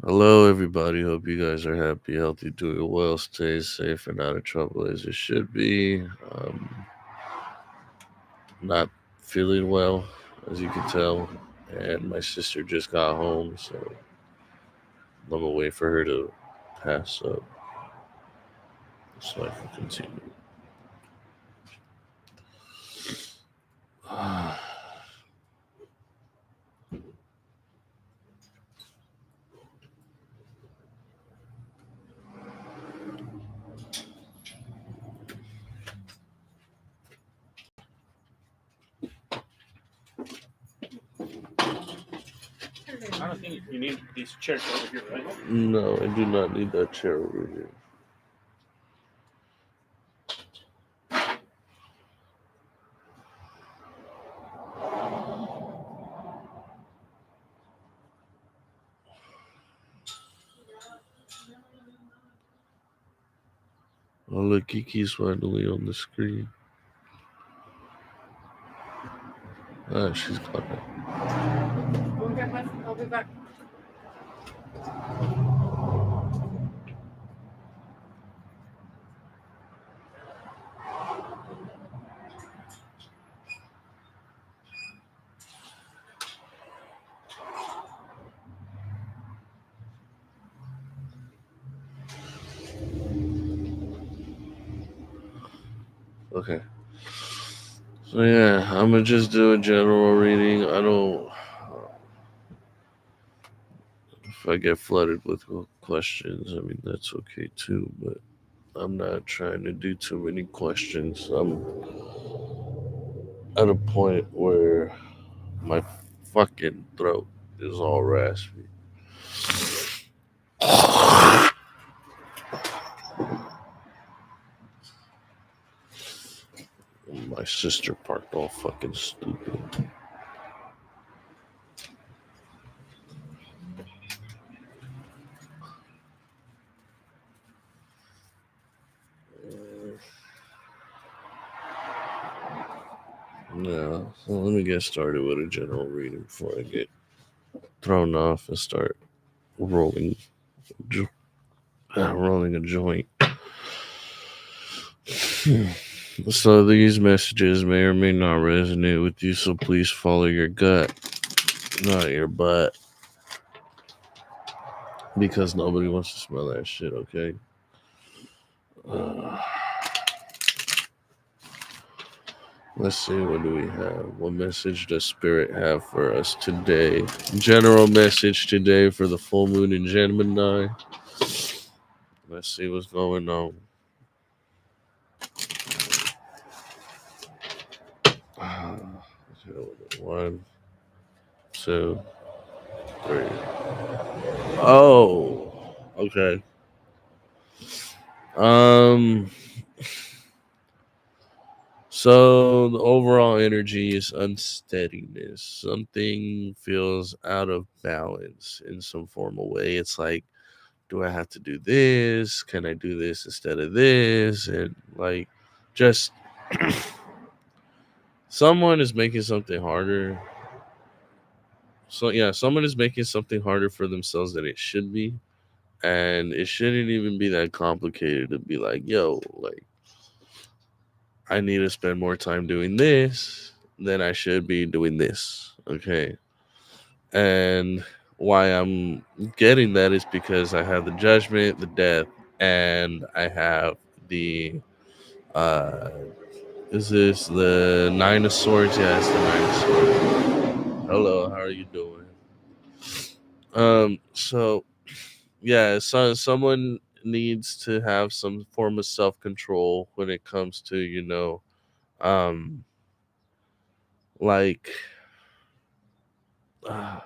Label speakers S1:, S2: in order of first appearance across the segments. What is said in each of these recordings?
S1: Hello, everybody. Hope you guys are happy, healthy, doing well, stay safe, and out of trouble as you should be. Not feeling well, as you can tell, and my sister just got home, so I'm gonna wait for her to pass up so I can continue.
S2: I don't think you need these chairs over here, right?
S1: No, I do not need that chair over here. Oh, look, Kiki's finally on the screen. Ah, she's gone now.
S3: Go get my. I'll be back.
S1: Okay. So yeah, I'm gonna just do a general reading. I don't. If I get flooded with questions, I mean that's okay too. But I'm not trying to do too many questions. I'm at a point where my fucking throat is all raspy. My sister parked all fucking stupid. Yeah, so let me get started with a general reading before I get thrown off and start rolling, rolling a joint. So these messages may or may not resonate with you, so please follow your gut, not your butt, because nobody wants to smell that shit, okay? Let's see, what do we have? What message does Spirit have for us today? General message today for the full moon in Gemini. Let's see what's going on. One, two, three. Oh, okay. So the overall energy is unsteadiness. Something feels out of balance in some formal way. It's like, do I have to do this? Can I do this instead of this? And like, just someone is making something harder. So yeah, someone is making something harder for themselves than it should be. And it shouldn't even be that complicated to be like, yo, like, I need to spend more time doing this than I should be doing this. Okay. And why I'm getting that is because I have the judgment, the death, and I have the uh is this the Nine of Swords? Yeah, it's the Nine of Swords. Hello, how are you doing? So yeah, so someone needs to have some form of self-control when it comes to, um like are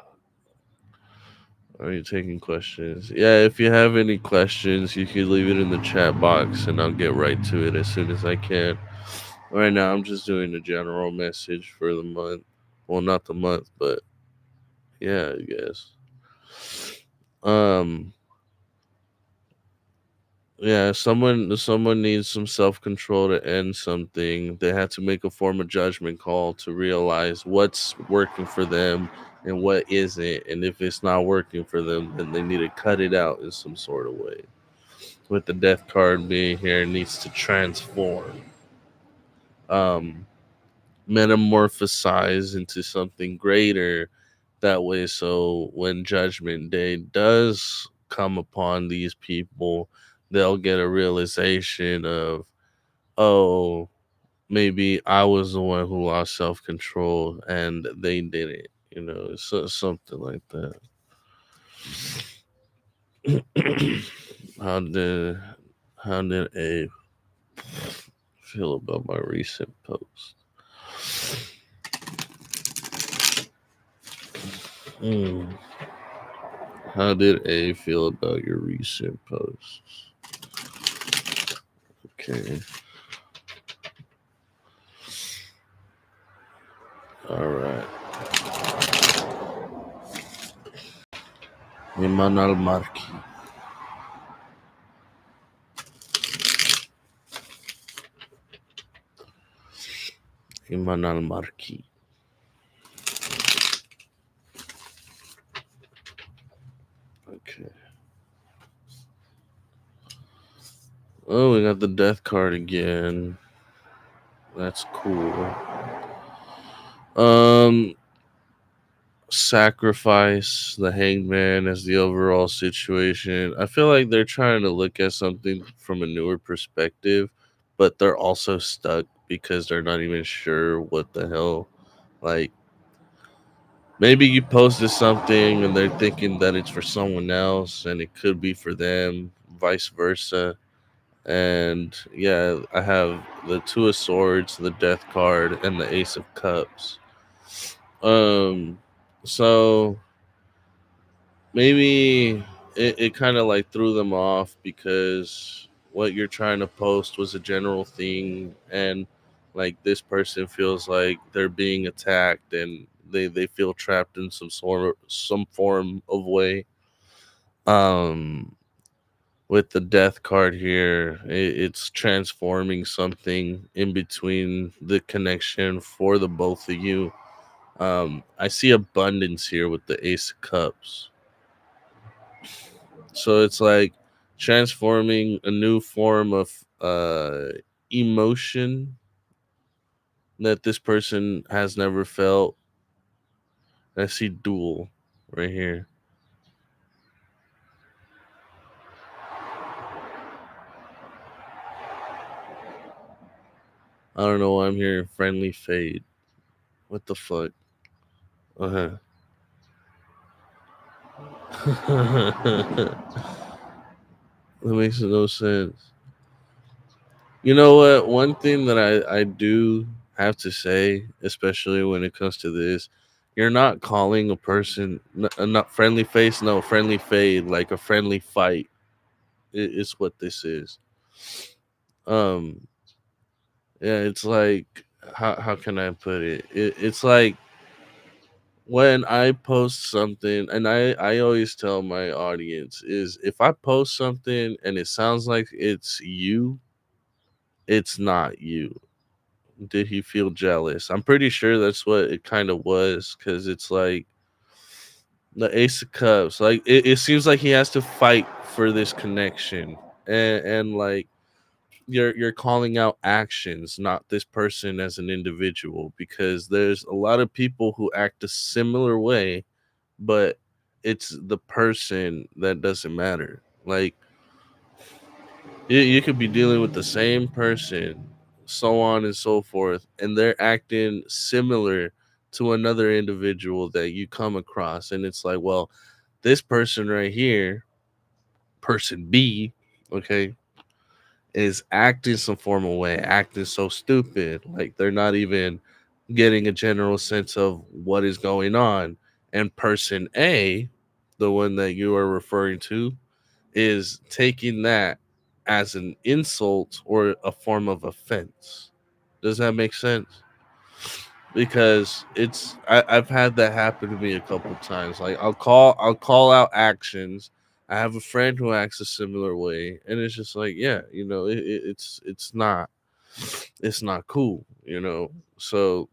S1: you taking questions? Yeah, if you have any questions, you can leave it in the chat box and I'll get right to it as soon as I can. Right now, I'm just doing a general message for the month. Well, not the month, but yeah, I guess. Um, Yeah, someone needs some self control to end something. They have to make a form of judgment call to realize what's working for them and what isn't. And if it's not working for them, then they need to cut it out in some sort of way. With the death card being here, it needs to transform, um, metamorphosize into something greater. That way, so when Judgment Day does come upon these people, they'll get a realization of, oh, maybe I was the one who lost self control and they didn't. So, something like that. how did how did A feel about my recent post? Hmm. How did A feel about your recent posts? Okay. All right. Imanal Marki. Imanal Marki. Okay. Oh, we got the death card again. That's cool. Um, Sacrifice the hangman as the overall situation. I feel like they're trying to look at something from a newer perspective, but they're also stuck because they're not even sure what the hell. Like, maybe you posted something and they're thinking that it's for someone else and it could be for them, vice versa. And yeah, I have the Two of Swords, the Death card, and the Ace of Cups. Um, so maybe it kind of like threw them off because what you're trying to post was a general thing, and like this person feels like they're being attacked and they feel trapped in some form of way. Um, with the death card here, it's transforming something in between the connection for the both of you. I see abundance here with the Ace of Cups. So it's like transforming a new form of emotion that this person has never felt. I see dual right here. I don't know why I'm hearing friendly fade. What the fuck? Uh huh. That makes no sense. You know what? One thing that I do have to say, especially when it comes to this, you're not calling a person not friendly face, no friendly fade, like a friendly fight. It's what this is. Um, yeah, it's like how can I put it? It's like when I post something, and I always tell my audience is if I post something and it sounds like it's you, it's not you. Did he feel jealous? I'm pretty sure that's what it kind of was because it's like the Ace of Cups. Like it seems like he has to fight for this connection, and like you're calling out actions, not this person as an individual, because there's a lot of people who act a similar way, but it's the person that doesn't matter. Like you could be dealing with the same person, so on and so forth, and they're acting similar to another individual that you come across. And it's like, well, this person right here, person B, okay, is acting some form of way, acting so stupid. Like they're not even getting a general sense of what is going on. And person A, the one that you are referring to, is taking that as an insult or a form of offense. Does that make sense? Because I've had that happen to me a couple times. Like I'll call out actions, I have a friend who acts a similar way, and it's just like, yeah, it's not cool, So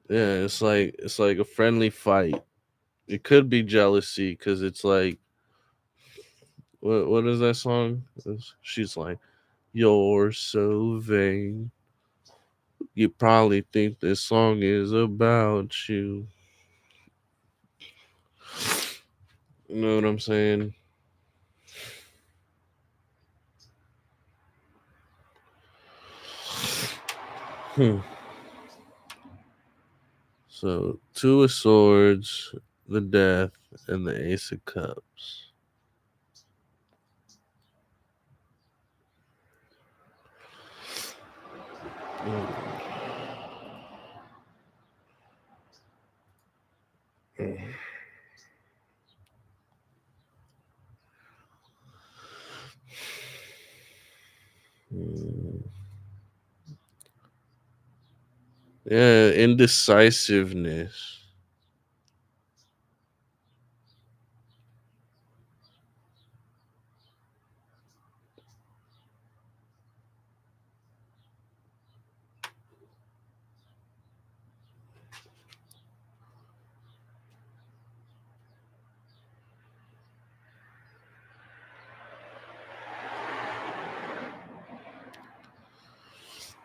S1: yeah, it's like a friendly fight. It could be jealousy because it's like, what is that song? She's like, "You're so vain. You probably think this song is about you." You know what I'm saying? Hmm. So, Two of Swords, the Death, and the Ace of Cups. Hmm. Yeah, indecisiveness.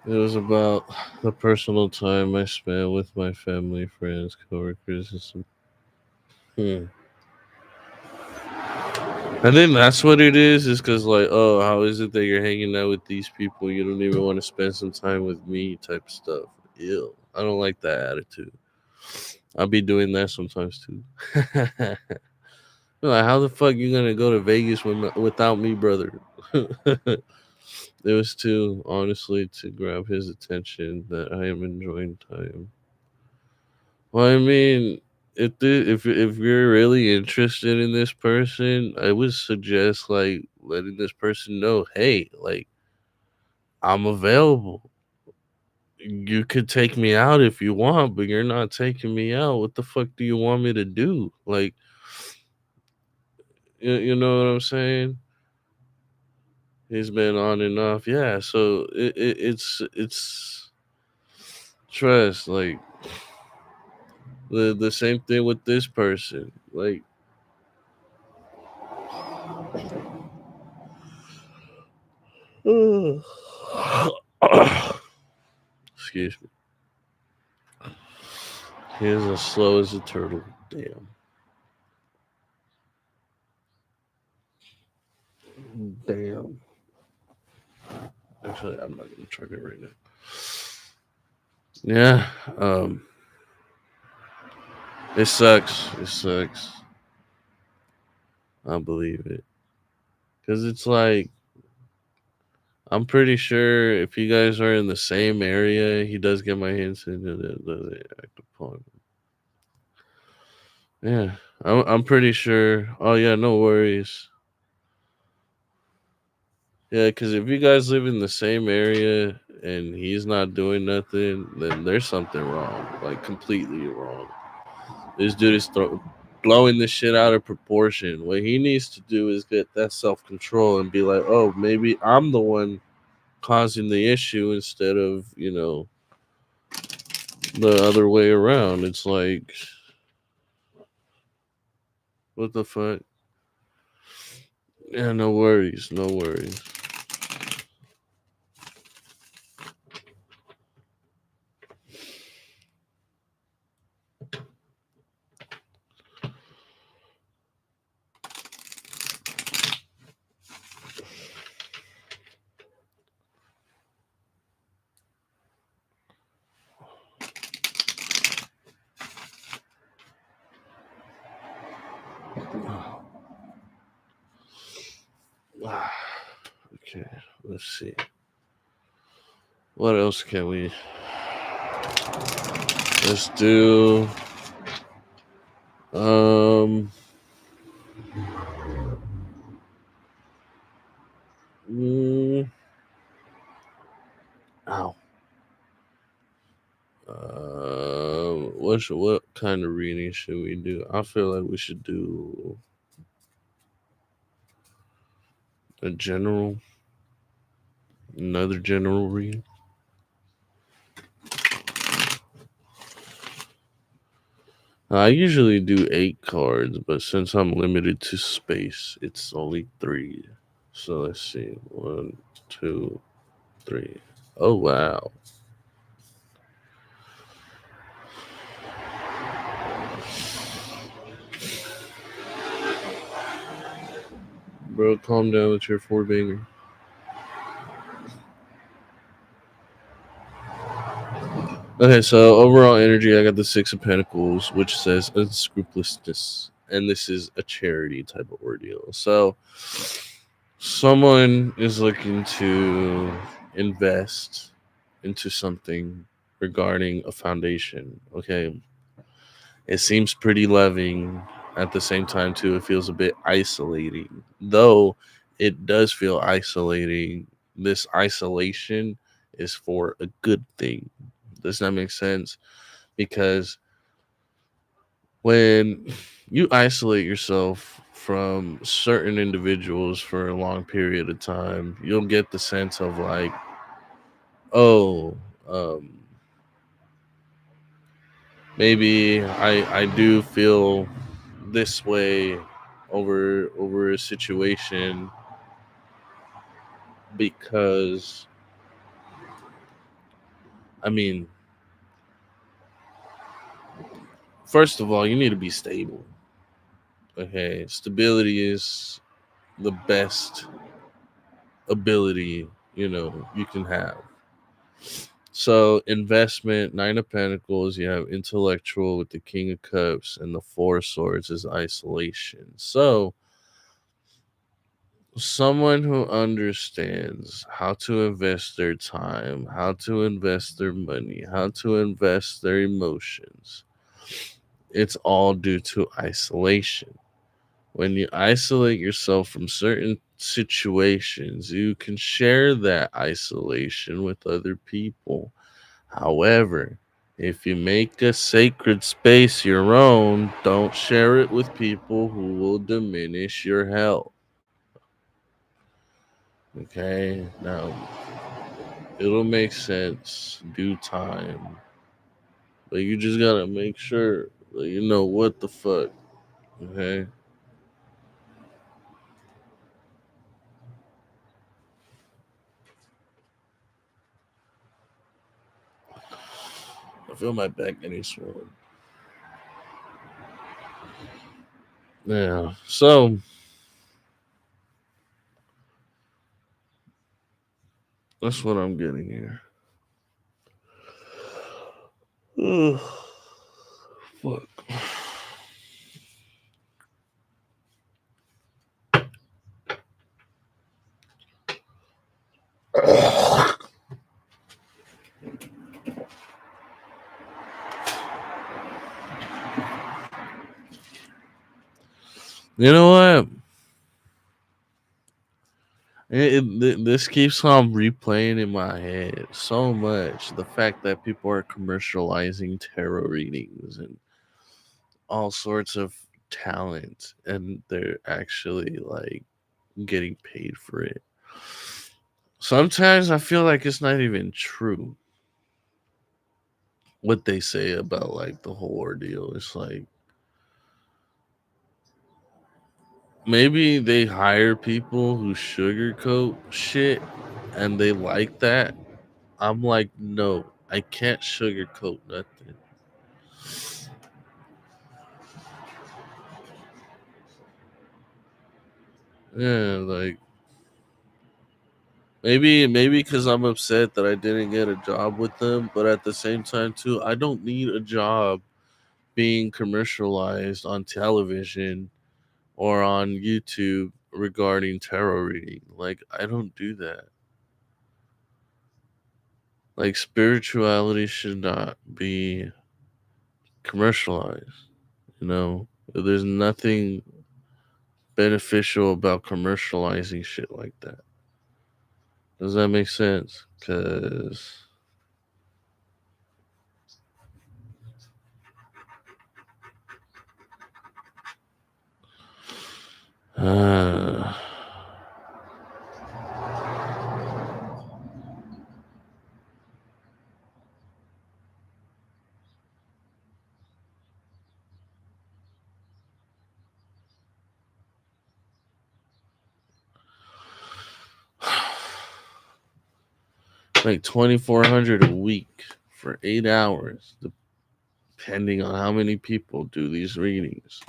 S1: It was about the personal time I spent with my family, friends, coworkers, and some. Hmm. I think that's what it is because, like, oh, how is it that you're hanging out with these people? You don't even want to spend some time with me, type stuff. Ew. I don't like that attitude. I'll be doing that sometimes too. Like, how the fuck you gonna go to Vegas without me, brother? It was to honestly to grab his attention that I am enjoying time. Well, I mean, if you're really interested in this person, I would suggest like letting this person know, hey, like I'm available. You could take me out if you want, but you're not taking me out. What the fuck do you want me to do? Like, you know what I'm saying? He's been on and off, yeah. So it's trust, like the same thing with this person, like. Excuse me. He is as slow as a turtle. Damn. Damn. Actually, I'm not gonna try it right now. Yeah. It sucks. It sucks. I believe it. Cause it's like I'm pretty sure if you guys are in the same area, he does get my hints and they act upon. Yeah. I'm pretty sure. Oh yeah, no worries. Yeah, because if you guys live in the same area and he's not doing nothing, then there's something wrong, like completely wrong. This dude is blowing this shit out of proportion. What he needs to do is get that self control and be like, oh, maybe I'm the one causing the issue instead of, the other way around. It's like, what the fuck? Yeah, no worries, no worries. Okay, let's see. What else can we? Let's do. Um. mm, Ow. what kind of reading should we do? I feel like we should do a general, another general read. I usually do 8 cards, but since I'm limited to space, it's only three. So let's see. One, two, three. Oh wow. Bro, calm down with your four banger. Okay, so overall energy, I got the Six of Pentacles, which says unscrupulousness. And this is a charity type of ordeal. So someone is looking to invest into something regarding a foundation. Okay. It seems pretty loving. At the same time, too, it feels a bit isolating. Though it does feel isolating, this isolation is for a good thing. Does that make sense? Because when you isolate yourself from certain individuals for a long period of time, you'll get the sense of like, oh, um, maybe I do feel this way over a situation because I mean, first of all, you need to be stable. Okay, stability is the best ability you can have. So investment, Nine of Pentacles, you have intellectual with the King of Cups, and the Four of Swords is isolation. So someone who understands how to invest their time, how to invest their money, how to invest their emotions, it's all due to isolation. When you isolate yourself from certain situations, you can share that isolation with other people. However, if you make a sacred space your own, don't share it with people who will diminish your health. Okay? Now, it'll make sense due time. But you just gotta make sure that you know what the fuck. Okay? I feel my back getting swollen. Yeah. So that's what I'm getting here. Ugh, fuck. You know what? This keeps on replaying in my head so much. The fact that people are commercializing tarot readings and all sorts of talent, and they're actually like getting paid for it. Sometimes I feel like it's not even true what they say about like the whole ordeal. It's like maybe they hire people who sugarcoat shit and they like that. I'm like, no, I can't sugarcoat nothing. Yeah, like maybe because I'm upset that I didn't get a job with them, but at the same time too, I don't need a job being commercialized on television or on YouTube regarding tarot reading. Like I don't do that. Like spirituality should not be commercialized. There's nothing beneficial about commercializing shit like that. Does that make sense? Because Uh, like 2,400 a week for 8 hours, depending on how many people do these readings.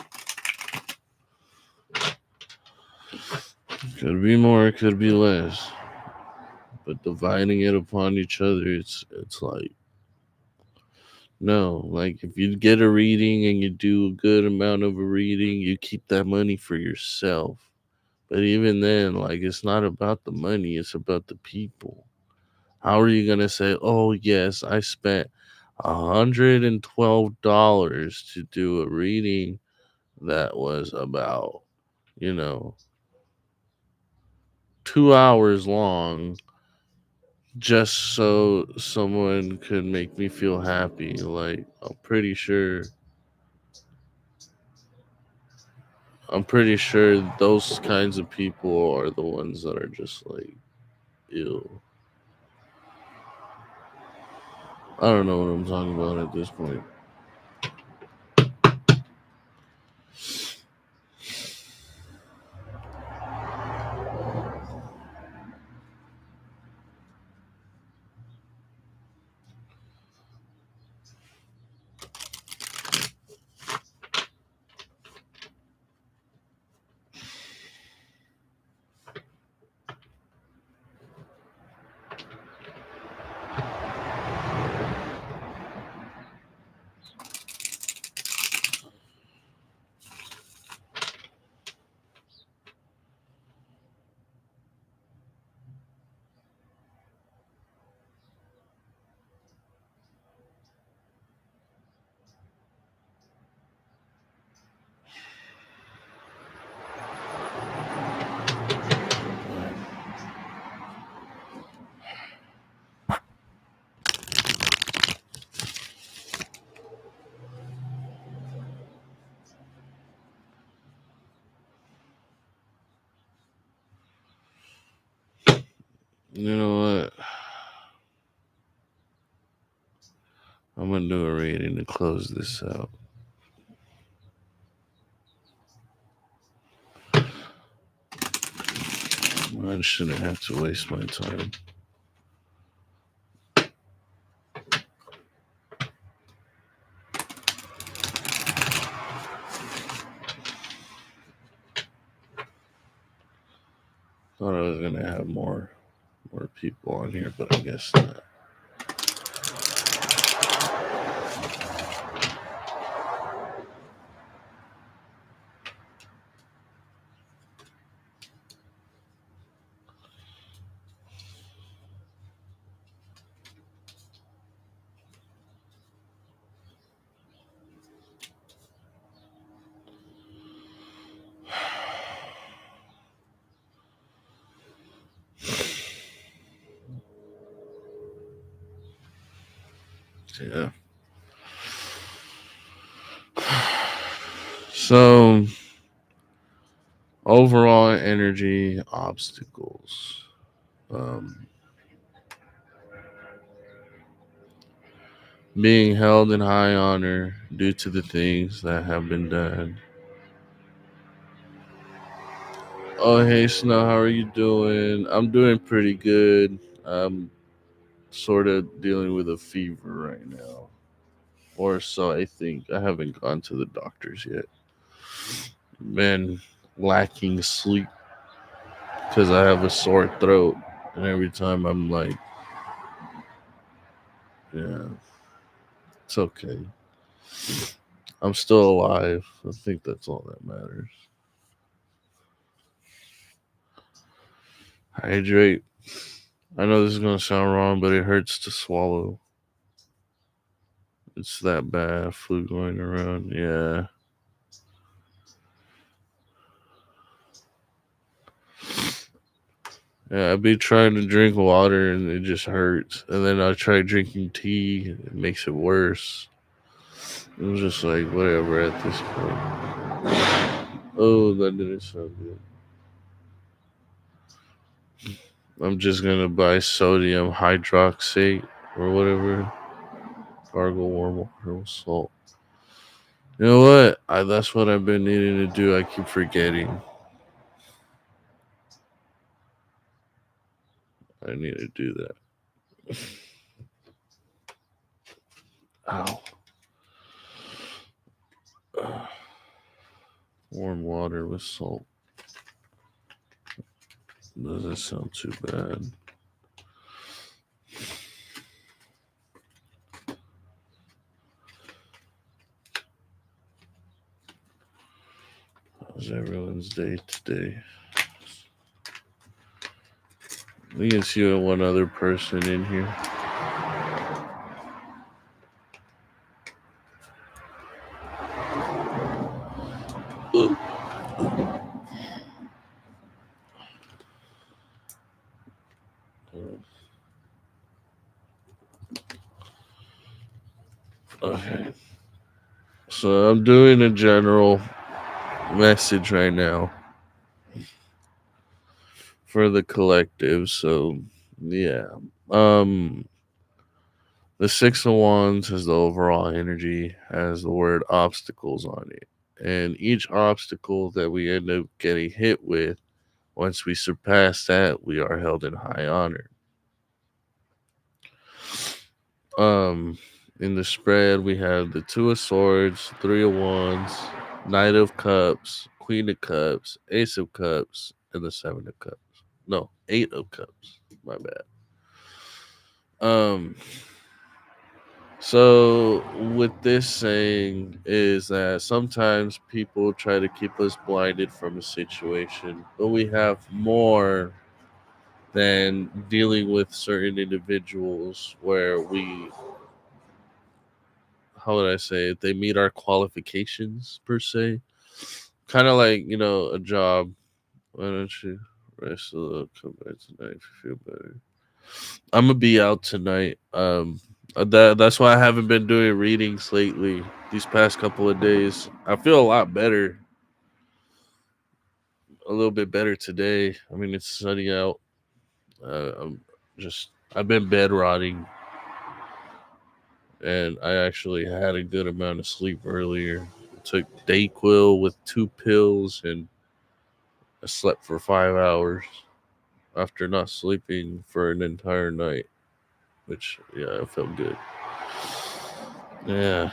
S1: Could be more, could be less, but dividing it upon each other, it's like no. Like if you get a reading and you do a good amount of a reading, you keep that money for yourself. But even then, like it's not about the money; it's about the people. How are you gonna say, "Oh yes, I spent $112 to do a reading that was about, you know, 2 hours long, just so someone could make me feel happy." Like I'm pretty sure those kinds of people are the ones that are just like ill. I don't know what I'm talking about at this point. You know what? I'm gonna do a reading to close this out. I shouldn't have to waste my time. Thought I was gonna have more people on here, but I guess not. Yeah. So overall energy obstacles. Um, Being held in high honor due to the things that have been done. Oh, hey, Snow, how are you doing? I'm doing pretty good. I'm sort of dealing with a fever right now. Or so I think. I haven't gone to the doctors yet. Been lacking sleep because I have a sore throat. And every time I'm like, yeah, it's okay. I'm still alive. I think that's all that matters. Hydrate. I know this is going to sound wrong, but it hurts to swallow. It's that bad. Flu going around. Yeah. Yeah, I'd be trying to drink water and it just hurts. And then I try drinking tea, it makes it worse. It was just like whatever at this point. Oh, that didn't sound good. I'm just gonna buy sodium hydroxate or whatever. Gargle warm water with salt. You know what? That's what I've been needing to do. I keep forgetting. I need to do that. Ow. Ugh. Warm water with salt. Doesn't sound too bad. How's everyone's day today? We can see one other person in here. Okay. So I'm doing a general message right now for the collective. So yeah. Um the Six of Wands has the overall energy, has the word obstacles on it. And each obstacle that we end up getting hit with, once we surpass that, we are held in high honor. Um, in the spread, we have the Two of Swords, Three of Wands, Knight of Cups, Queen of Cups, Ace of Cups, and the Seven of Cups. No, Eight of Cups. My bad. Um, so with this saying is that sometimes people try to keep us blinded from a situation, but we have more than dealing with certain individuals where we, how would I say it, they meet our qualifications per se. Kind of like, a job. Why don't you rest a little, come back tonight if you feel better. I'm gonna be out tonight. That's why I haven't been doing readings lately. These past couple of days, I feel a lot better. A little bit better today. I mean, it's sunny out. I've been bed rotting, and I actually had a good amount of sleep earlier. I took Dayquil with 2 pills, and I slept for 5 hours after not sleeping for an entire night. Which, yeah, I felt good. Yeah.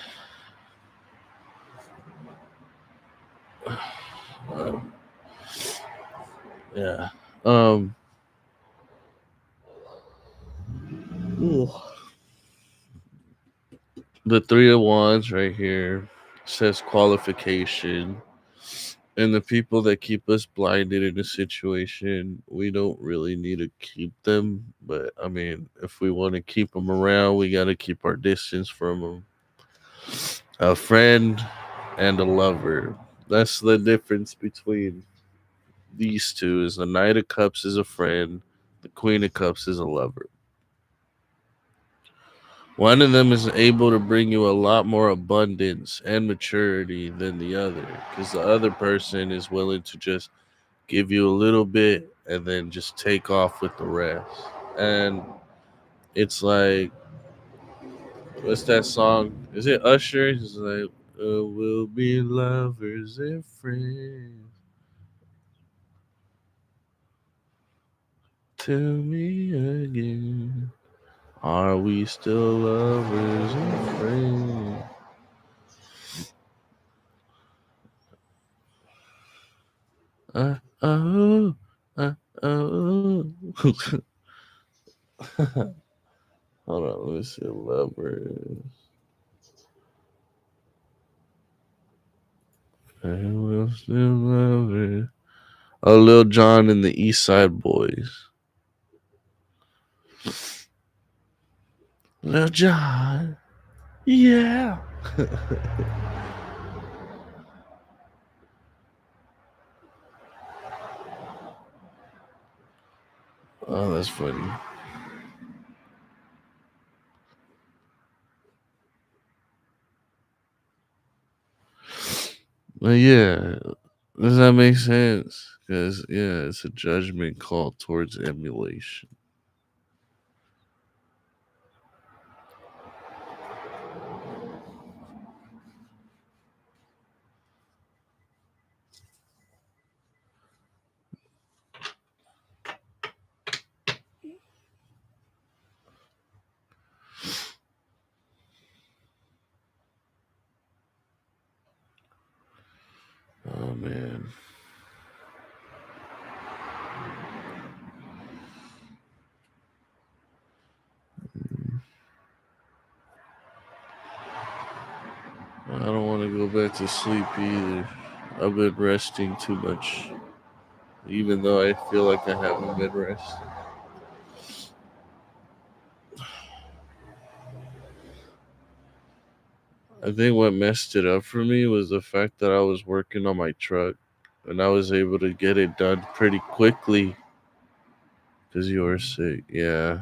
S1: Uh, yeah. Um. The Three of Wands right here says qualification. And the people that keep us blinded in a situation, we don't really need to keep them. But I mean, if we want to keep them around, we got to keep our distance from them. A friend and a lover. That's the difference between these two. Is the Knight of Cups is a friend, the Queen of Cups is a lover. One of them is able to bring you a lot more abundance and maturity than the other, because the other person is willing to just give you a little bit and then just take off with the rest. And it's like, what's that song? Is it Usher? It's like, we'll be lovers and friends. Tell me again, are we still lovers and friends? Oh, oh. Hold on, let me see. Lovers. And we'll still lovers. Oh, Lil Jon and the East Side Boys. Lil Jon. Yeah. Oh, that's funny. But yeah, Does that make sense? Because yeah, it's a judgment call towards emulation. Oh man. I don't want to go back to sleep either. I've been resting too much, even though I feel like I haven't been resting. I think what messed it up for me was the fact that I was working on my truck and I was able to get it done pretty quickly because you were sick. Yeah.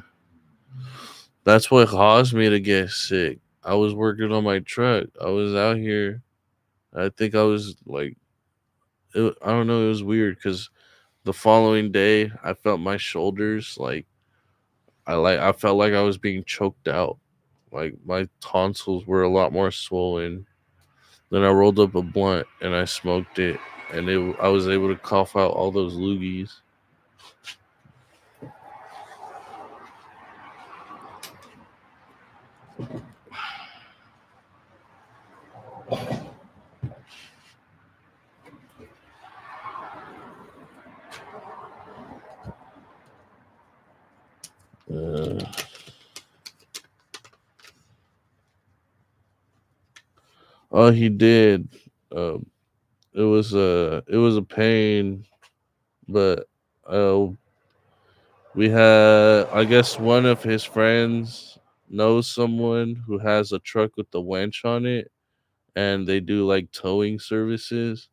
S1: That's what caused me to get sick. I was working on my truck. I was out here. I think I was like, I don't know. It was weird because the following day I felt my shoulders I felt like I was being choked out. Like my tonsils were a lot more swollen. Then I rolled up a blunt and I smoked it, and I was able to cough out all those loogies. Uh, oh, he did. Um, it was a pain, but uh, we had, I guess one of his friends knows someone who has a truck with the winch on it, and they do like towing services.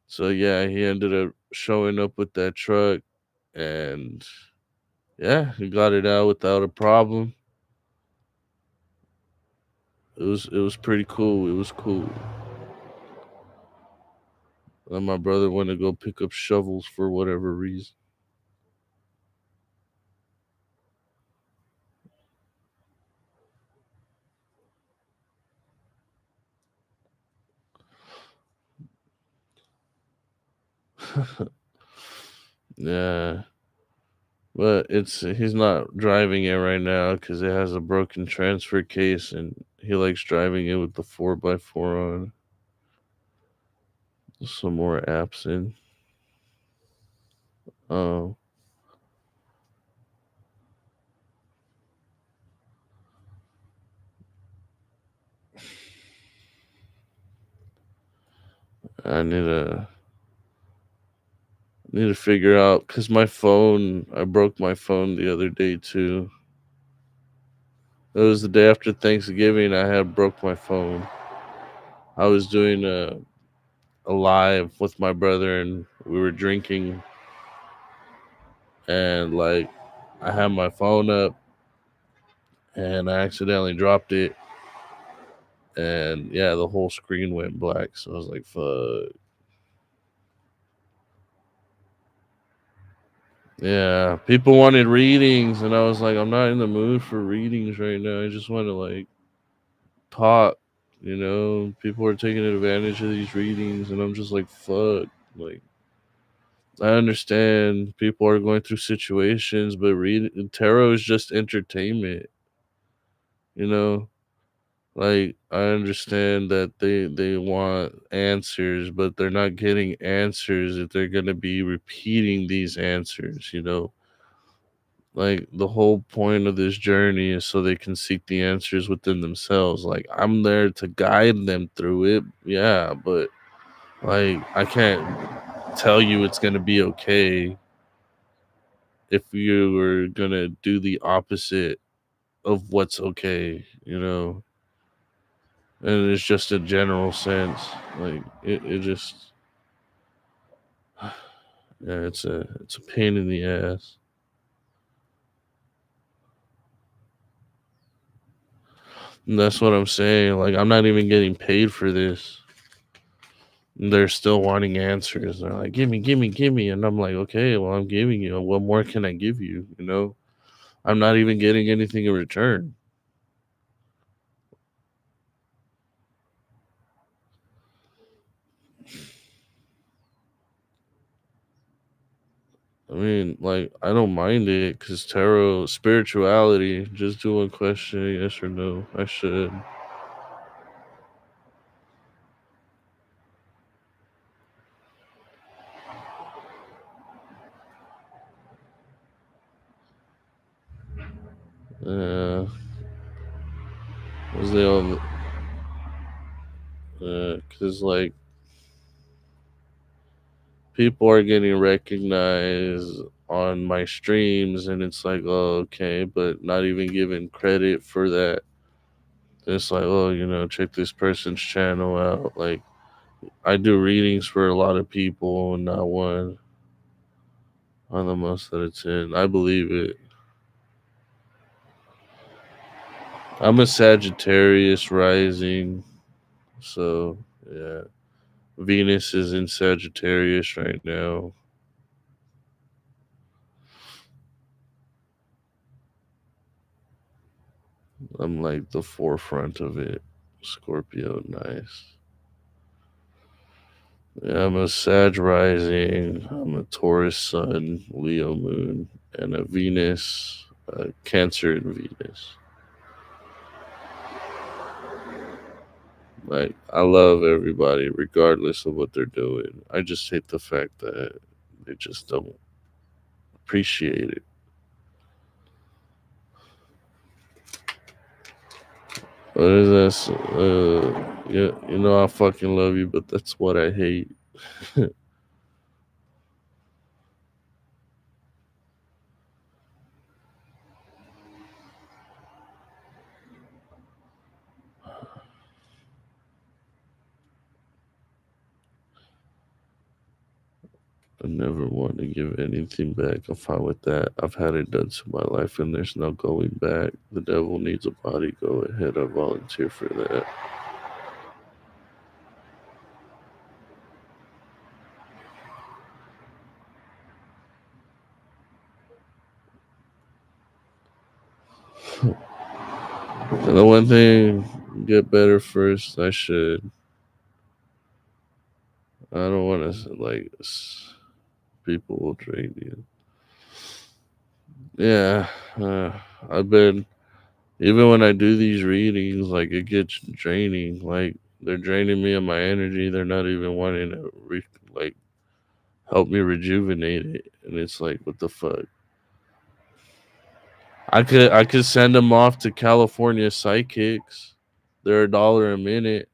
S1: So yeah, he ended up showing up with that truck, and yeah, he got it out without a problem. It was pretty cool. It was cool. Then my brother went to go pick up shovels for whatever reason. Yeah, but it's he's not driving it right now because it has a broken transfer case, and he likes driving it with the 4x4 on. Some more apps in. Oh, I need to figure out because my phone. I broke my phone the other day too. It was the day after Thanksgiving. I had broke my phone. I was doing a live with my brother, and we were drinking, and like I had my phone up and I accidentally dropped it, and yeah, the whole screen went black. So I was like, "Fuck." Yeah, people wanted readings, and I was like, "I'm not in the mood for readings right now. I just want to like talk." People are taking advantage of these readings, and I'm just like, "Fuck." Like, I understand people are going through situations, but read tarot is just entertainment. You know, Like I understand that they want answers, but they're not getting answers if they're gonna be repeating these answers. Like the whole point of this journey is so they can seek the answers within themselves. Like I'm there to guide them through it, yeah, but like I can't tell you it's gonna be okay if you were gonna do the opposite of what's okay. And it's just a general sense. Like it just yeah, it's a pain in the ass. And that's what I'm saying. Like I'm not even getting paid for this. They're still wanting answers. They're like, give me, give me, give me. And I'm like, okay, well, I'm giving you. What more can I give you? You know, I'm not even getting anything in return. I mean, like, I don't mind it because tarot, spirituality, just do one question, yes or no. I should. Uh, was they on? Because, like, people are getting recognized on my streams, and it's like, oh, okay, but not even giving credit for that. It's like, oh, check this person's channel out. Like, I do readings for a lot of people, and not one on the most of the 10. I believe it. I'm a Sagittarius rising, so yeah. Venus is in Sagittarius right now. I'm like the forefront of it. Scorpio, nice. Yeah, I'm a Sag rising. I'm a Taurus sun, Leo moon, and a Venus, Cancer and Venus. Like, I love everybody regardless of what they're doing. I just hate the fact that they just don't appreciate it. What is this? Yeah, I fucking love you, but that's what I hate. I never want to give anything back. I'm fine with that. I've had it done to my life, and there's no going back. The devil needs a body. Go ahead. I volunteer for that. And the one thing, get better first. I should. I don't want to like people will drain you. Yeah, I've been even when I do these readings, like it gets draining. Like they're draining me of my energy. They're not even wanting to like help me rejuvenate it, and it's like, what the fuck? I could send them off to California psychics. They're $1 a minute,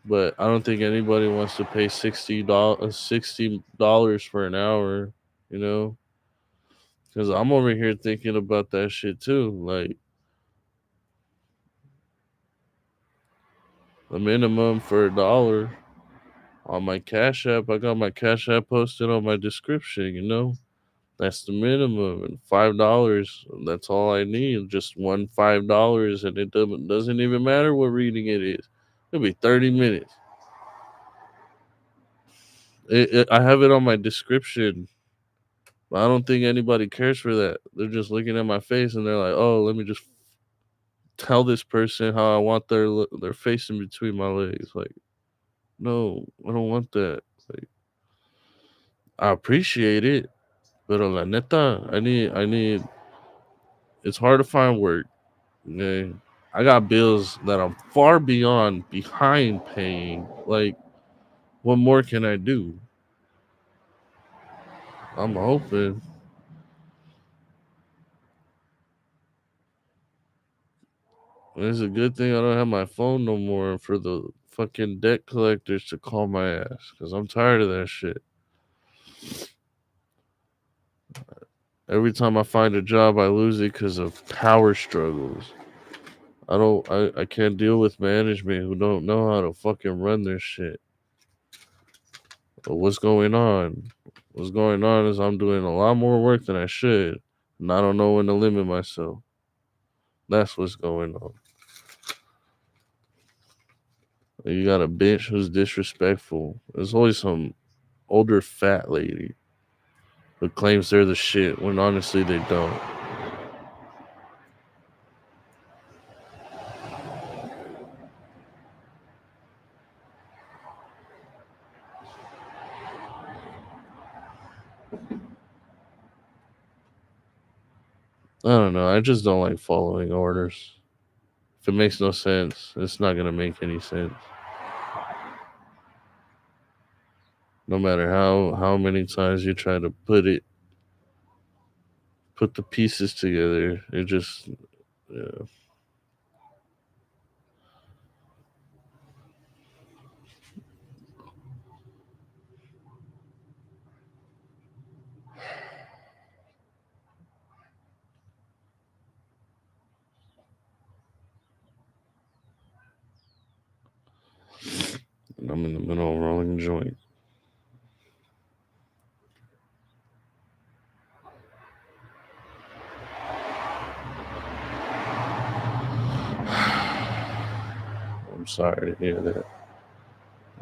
S1: but I don't think anybody wants to pay $60 for an hour. You know, because I'm over here thinking about that shit too. Like the minimum for $1 on my Cash App. I got my Cash App posted on my description. That's the minimum, and $5. That's all I need. Just one $5, and it doesn't even matter what reading it is. It'll be 30 minutes. I have it on my description. But I don't think anybody cares for that. They're just looking at my face and they're like, "Oh, let me just tell this person how I want their face in between my legs." Like, no, I don't want that. Like, I appreciate it, but la neta, I need. It's hard to find work. Okay? I got bills that I'm far beyond behind paying. Like, what more can I do? I'm hoping. It's a good thing I don't have my phone no more for the fucking debt collectors to call my ass because I'm tired of that shit. Every time I find a job, I lose it because of power struggles. I can't deal with management who don't know how to fucking run their shit. But what's going on? What's going on is I'm doing a lot more work than I should, and I don't know when to limit myself. That's what's going on. You got a bitch who's disrespectful. There's always some older fat lady who claims they're the shit when honestly they don't. I don't know. I just don't like following orders. If it makes no sense, it's not gonna make any sense. No matter how many times you try to put the pieces together, it just yeah. And I'm in the middle of rolling a joint. I'm sorry to hear that.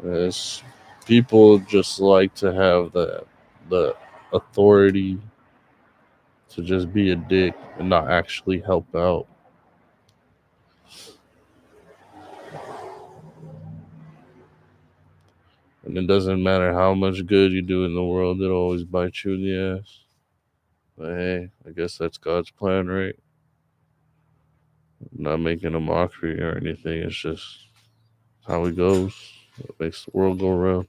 S1: It's, people just like to have the authority to just be a dick and not actually help out. And it doesn't matter how much good you do in the world, it'll always bite you in the ass. But hey, I guess that's God's plan, right? I'm not making a mockery or anything. It's just how it goes. It makes the world go round.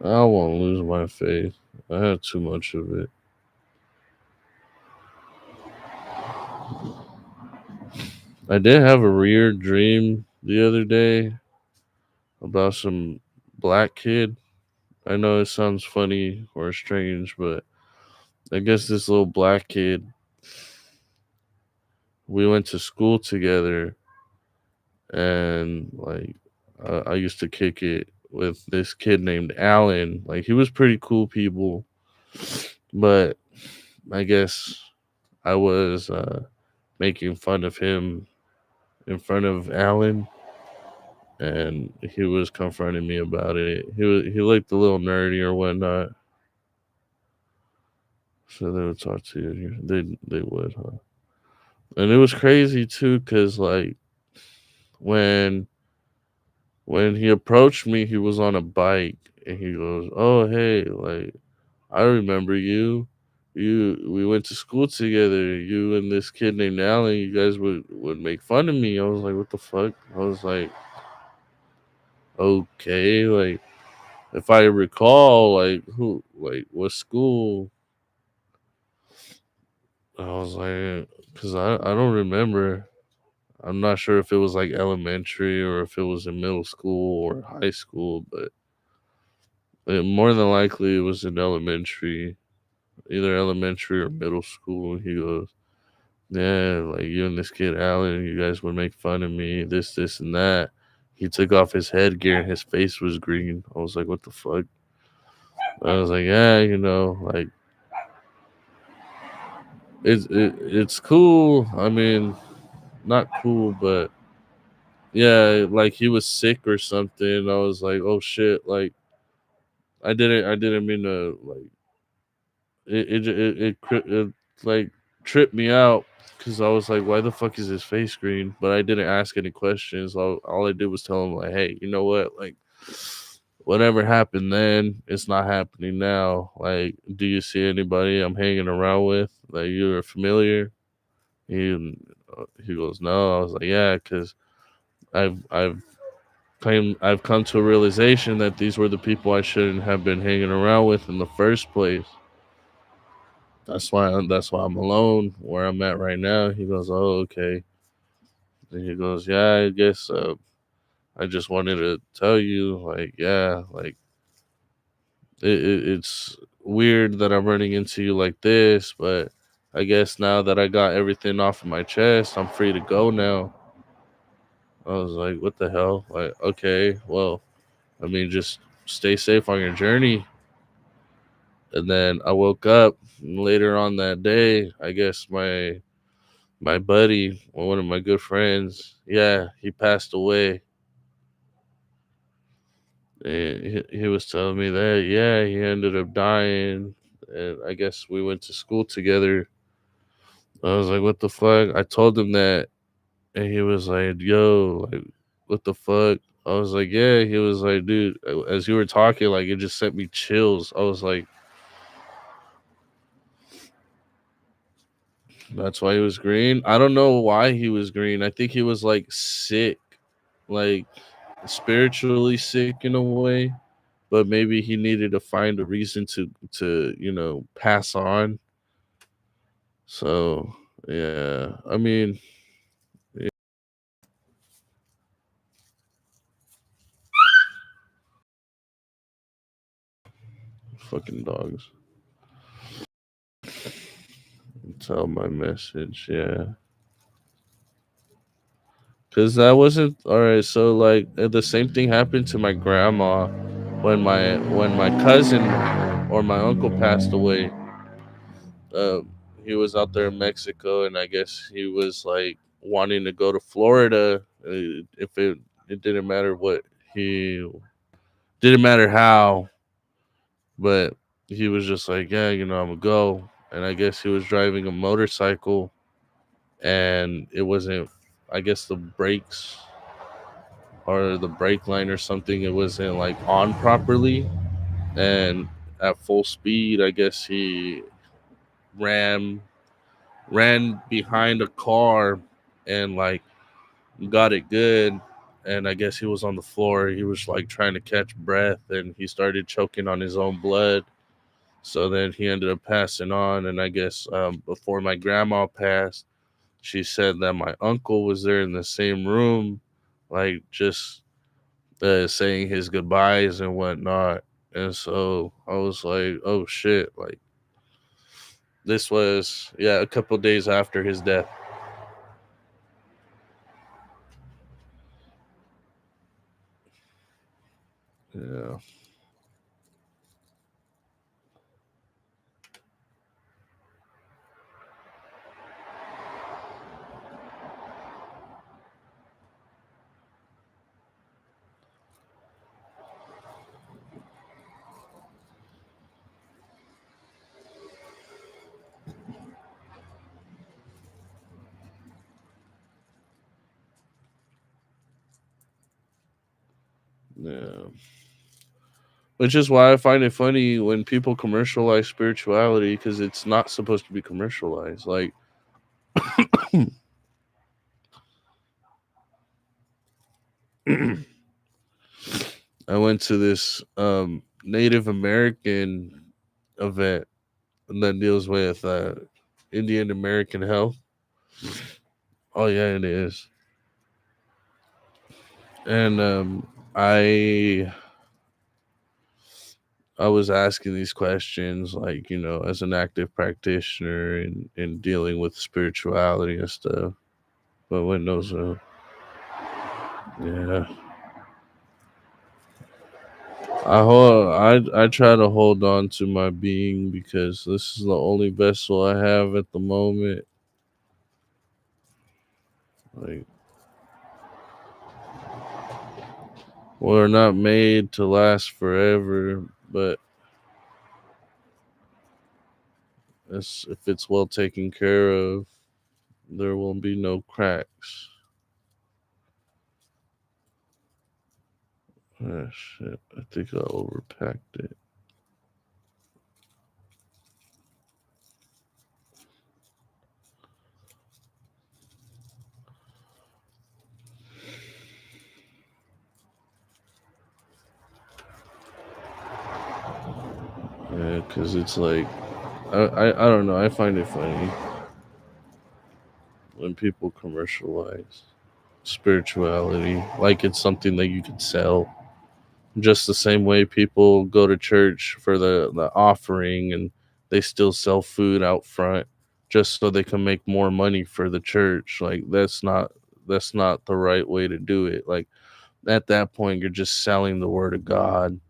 S1: I won't lose my faith. I had too much of it. I did have a weird dream the other day about some black kid. I know it sounds funny or strange, but I guess this little black kid, we went to school together, and like I used to kick it with this kid named Alan. Like he was pretty cool people, but I guess I was making fun of him in front of Alan, and he was confronting me about it. He looked a little nerdy or whatnot, so they would talk to you. They would, huh? And it was crazy too, cause like when when he approached me, he was on a bike, and he goes, "Oh hey, like I remember you. We went to school together. You and this kid named Alan. You guys would make fun of me." I was like, "What the fuck?" I was like, "Okay, like." If I recall, like who, like what school, I was like, because I don't remember. I'm not sure if it was like elementary or if it was in middle school or high school, but more than likely it was in elementary, either elementary or middle school. And he goes, "Yeah, like you and this kid Alan, you guys would make fun of me, this, and that." He took off his headgear and his face was green. I was like, "What the fuck?" I was like, "Yeah, like it's cool. I mean, not cool, but yeah, like he was sick or something." I was like, "Oh shit!" Like I didn't mean to like it like tripped me out because I was like, "Why the fuck is his face green?" But I didn't ask any questions. All I did was tell him like, "Hey, you know what? Like, whatever happened then, it's not happening now. Like, do you see anybody I'm hanging around with? Like, you're familiar?" He goes, "No." I was like, "Yeah, because I've I've come to a realization that these were the people I shouldn't have been hanging around with in the first place. That's why I'm alone where I'm at right now." He goes, "Oh, okay." And he goes, "Yeah, I guess I just wanted to tell you, like, yeah, like it's weird that I'm running into you like this, but I guess now that I got everything off of my chest, I'm free to go now. I was like, what the hell? Like, okay, well, I mean, just stay safe on your journey. And then I woke up later on that day. I guess my buddy, one of my good friends, yeah, he passed away. And he was telling me that, yeah, he ended up dying. And I guess we went to school together. I was like, what the fuck? I told him that. And he was like, yo, like, what the fuck? I was like, yeah. He was like, dude, as you were talking, like, it just sent me chills. I was like, that's why he was green. I don't know why he was green. I think he was like sick, like spiritually sick in a way, but maybe he needed to find a reason to pass on. So yeah, I mean, yeah, fucking dogs. Tell my message, yeah. Cause that wasn't all right. So like the same thing happened to my grandma when my cousin or my uncle passed away. He was out there in Mexico, and I guess he was like wanting to go to Florida. If it didn't matter what he didn't matter how, but he was just like, yeah, I'm gonna go. And I guess he was driving a motorcycle, and it wasn't. I guess the brakes or the brake line or something, it wasn't like on properly, and at full speed, I guess he ran ran behind a car and like got it good. And I guess he was on the floor. He was like trying to catch breath, and he started choking on his own blood. So then he ended up passing on. And I guess before my grandma passed, she said that my uncle was there in the same room, like just saying his goodbyes and whatnot. And so I was like, oh shit, like this was, yeah, a couple days after his death. Yeah. Yeah. Which is why I find it funny when people commercialize spirituality because it's not supposed to be commercialized. Like, I went to this Native American event that deals with Indian American health. Oh, yeah, it is. And I was asking these questions, like, as an active practitioner and dealing with spirituality and stuff. But when those, yeah, I try to hold on to my being because this is the only vessel I have at the moment. Like, we're not made to last forever, but if it's well taken care of, there won't be no cracks. Ah, shit, I think I overpacked it. Yeah, because it's like I don't know. I find it funny when people commercialize spirituality like it's something that you could sell. Just the same way people go to church for the offering and they still sell food out front just so they can make more money for the church. Like that's not the right way to do it. Like at that point you're just selling the word of God.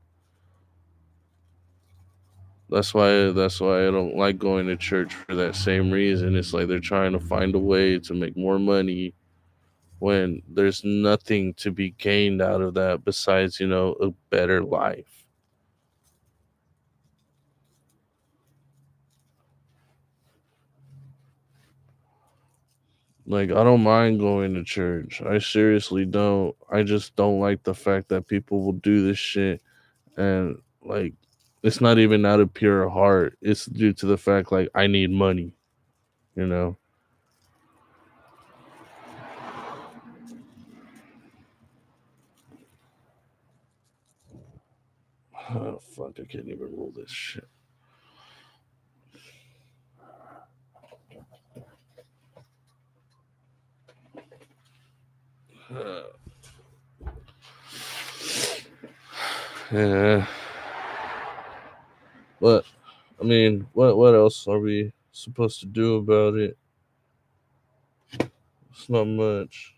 S1: That's why I don't like going to church for that same reason. It's like they're trying to find a way to make more money when there's nothing to be gained out of that besides, a better life. Like I don't mind going to church. I seriously don't. I just don't like the fact that people will do this shit and like it's not even out of pure heart. It's due to the fact like I need money, you know. Oh, fuck, I can't even roll this shit. Yeah, but I mean, what else are we supposed to do about it? It's not much.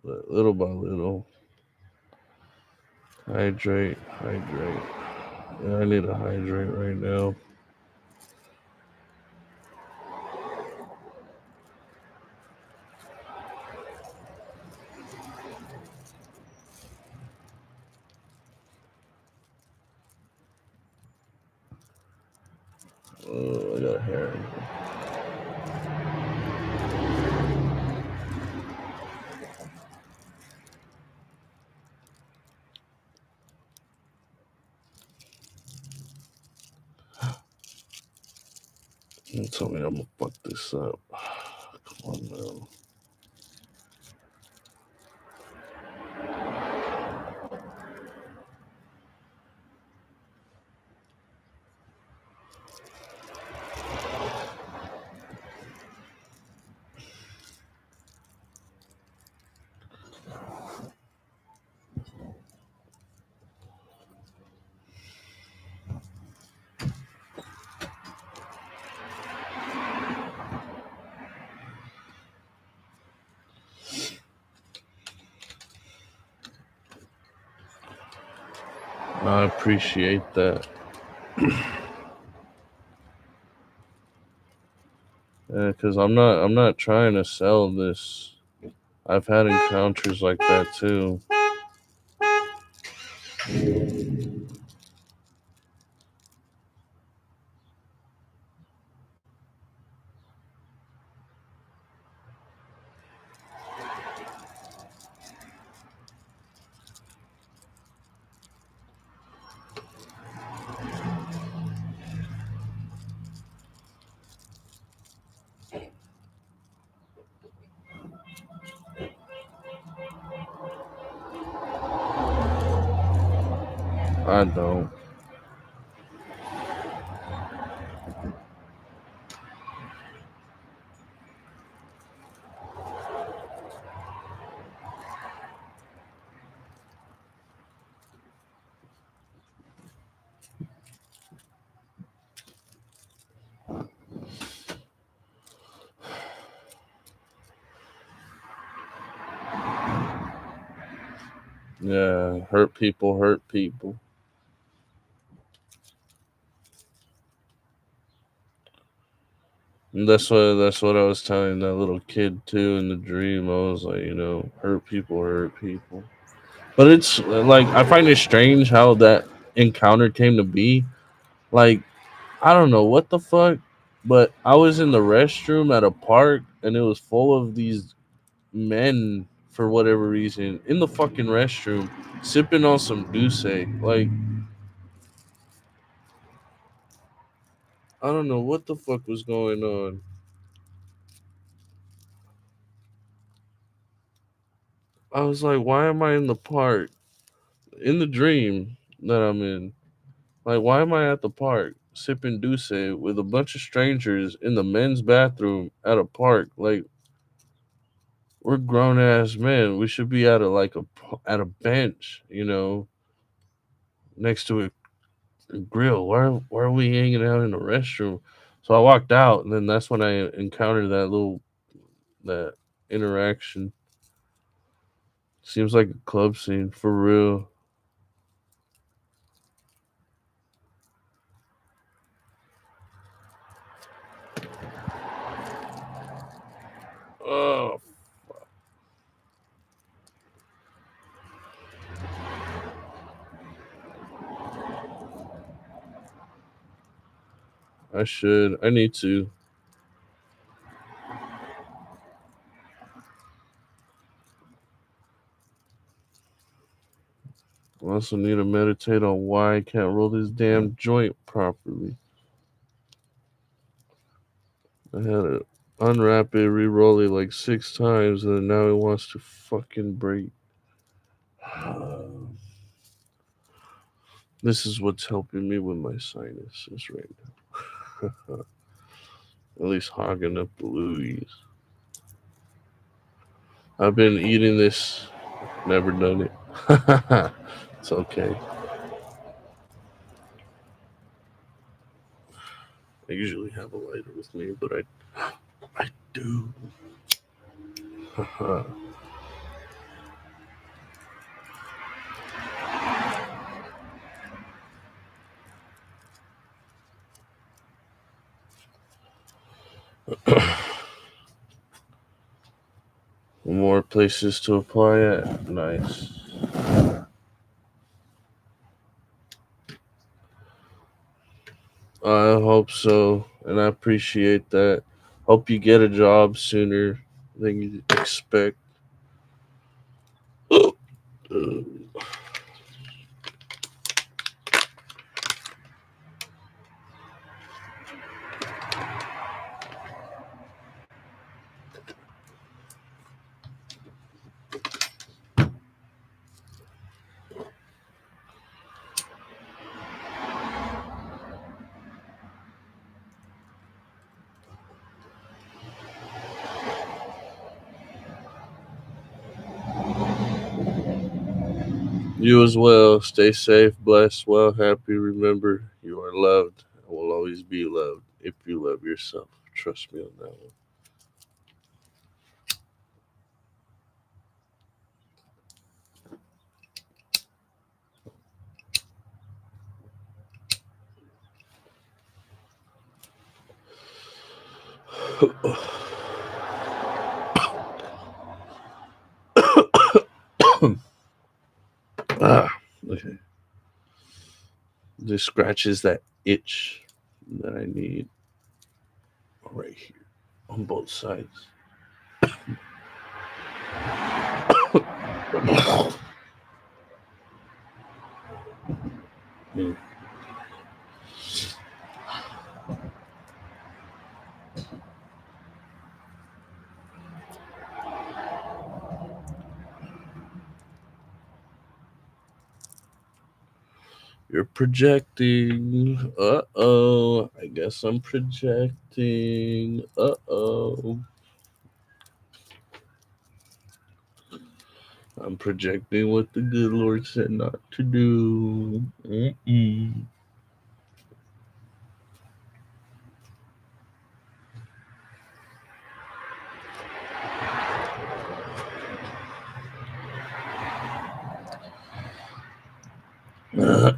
S1: But little by little, hydrate, hydrate. Yeah, I need to hydrate right now. Oh, I got hair. You tell me I'm gonna fuck this up. Come on now. I appreciate that. Yeah, cause I'm not trying to sell this. I've had encounters like that too. I don't. Yeah, hurt people hurt people. And that's what I was telling that little kid too in the dream. I was like, hurt people hurt people. But it's like I find it strange how that encounter came to be. Like I don't know what the fuck, but I was in the restroom at a park and it was full of these men for whatever reason in the fucking restroom sipping on some douce. Like I don't know what the fuck was going on. I was like, why am I in the park in the dream that I'm in? Like, why am I at the park sipping douce with a bunch of strangers in the men's bathroom at a park? Like, we're grown ass men. We should be at a bench, next to Grill. Why are we hanging out in the restroom? So I walked out, and then that's when I encountered that interaction. Seems like a club scene for real. Oh, I should. I need to. I also need to meditate on why I can't roll this damn joint properly. I had to unwrap it, re-roll it like 6 times, and now it wants to fucking break. This is what's helping me with my sinuses right now. At least hogging up the Louis. I've been eating this, never done it. It's okay. I usually have a lighter with me, but I do. More places to apply it. Nice. I hope so, and I appreciate that. Hope you get a job sooner than you expect. You as well. Stay safe, blessed, well, happy. Remember, you are loved and will always be loved if you love yourself. Trust me on that one. Okay. This scratches that itch that I need right here on both sides. Mm. You're projecting. Uh oh. I guess I'm projecting. Uh oh. I'm projecting what the good Lord said not to do. Mm-mm. uh,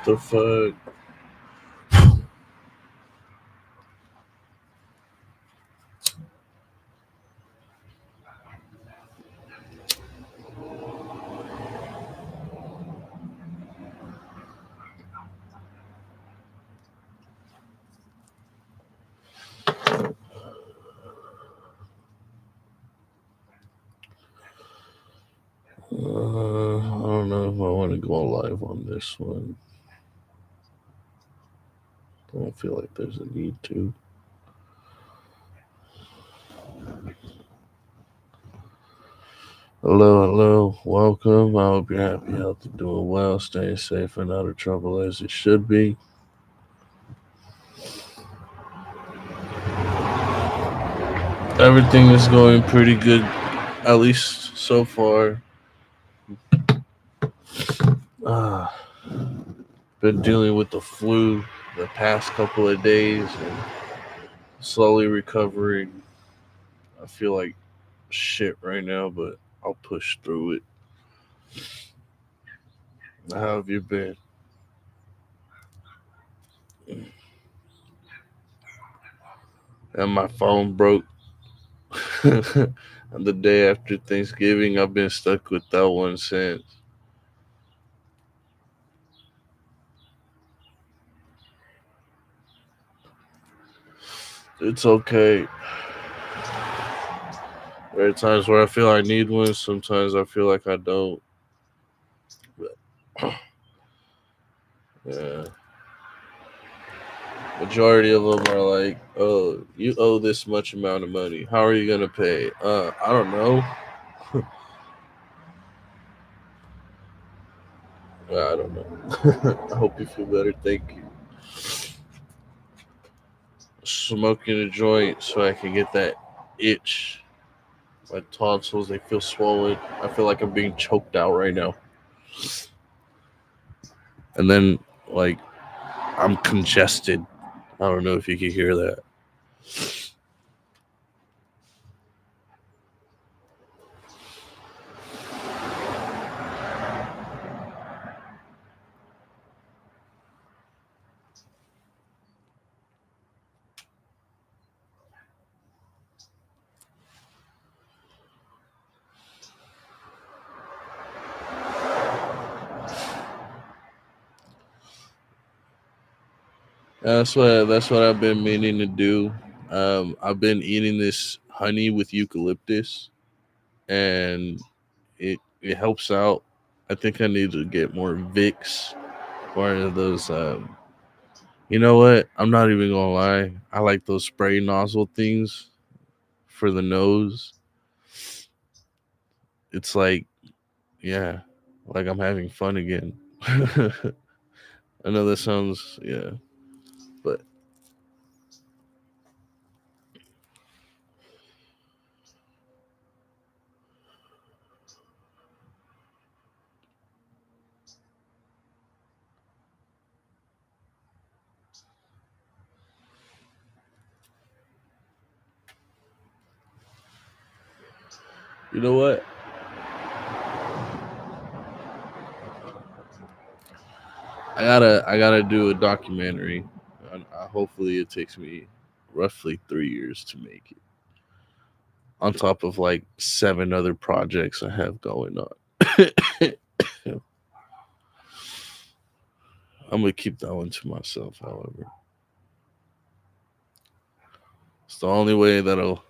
S1: The fuck? I don't know if I want to go live on this one. I don't feel like there's a need to. Hello, hello, welcome. I hope you're happy, healthy, doing well, staying safe, and out of trouble as it should be. Everything is going pretty good, at least so far. Uh, been dealing with the flu the past couple of days and slowly recovering. I feel like shit right now, but I'll push through it. How have you been? And my phone broke the day after Thanksgiving. I've been stuck with that one since. It's okay. There are times where I feel I need one. Sometimes I feel like I don't. But yeah, majority of them are like, "Oh, you owe this much amount of money. How are you gonna pay?" I don't know. I don't know. I hope you feel better. Thank you. Smoking a joint so I can get that itch. My tonsils, they feel swollen. I feel like I'm being choked out right now. And then, like, I'm congested. I don't know if you can hear that. That's what I've been meaning to do. I've been eating this honey with eucalyptus, and it helps out. I think I need to get more Vicks, more of those. You know what? I'm not even gonna lie. I like those spray nozzle things for the nose. It's like, yeah, like I'm having fun again. I know that sounds, yeah, but you know what? I gotta do a documentary. Hopefully, it takes me roughly 3 years to make it. On top of like 7 other projects I have going on. I'm gonna keep that one to myself. However, it's the only way that'll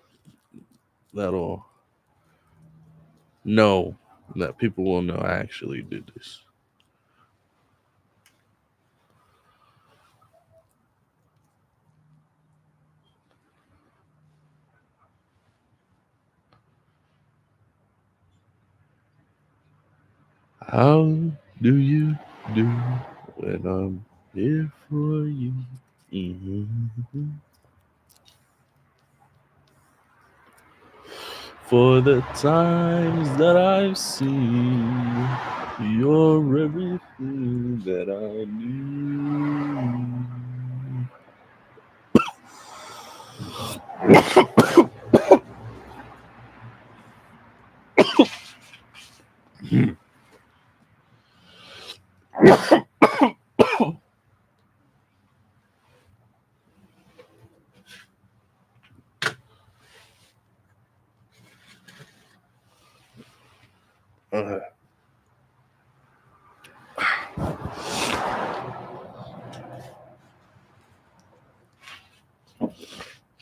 S1: know that people will know I actually did this. How do you do when I'm here for you? Mhm. For the times that I've seen, you're everything that I need.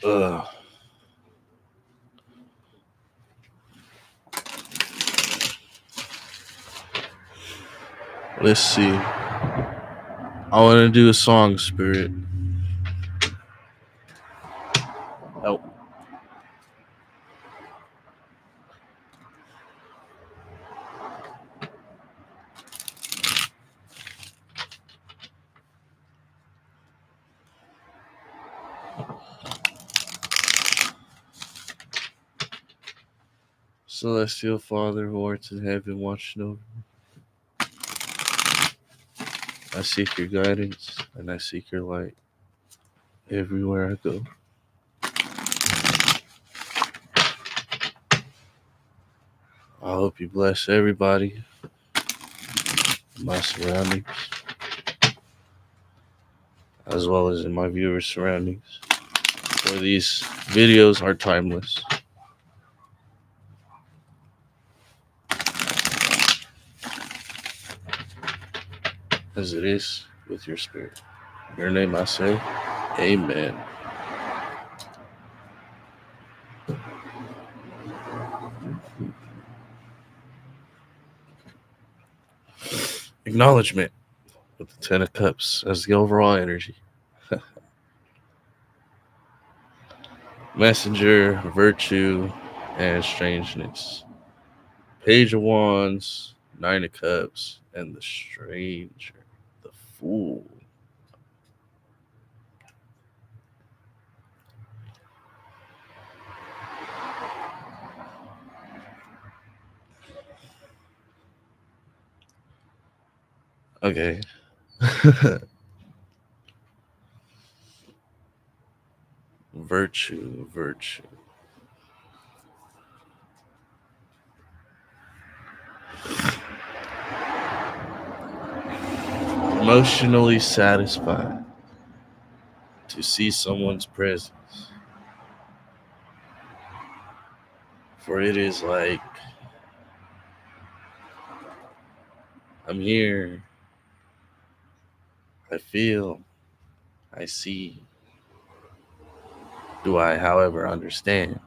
S1: Ugh. Let's see. I want to do a song, Spirit. Help. Celestial Father who art in heaven, watching over. I seek your guidance and I seek your light everywhere I go. I hope you bless everybody, my surroundings, as well as in my viewers' surroundings. For these videos are timeless, as it is with your spirit. In your name I say, Amen. Acknowledgement with the Ten of Cups as the overall energy. Messenger, virtue, and strangeness. Page of Wands, Nine of Cups, and the Stranger, the Fool. Okay. Virtue, virtue. Emotionally satisfied to see someone's presence. For it is like, I'm here, I feel, I see. Do I, however, understand?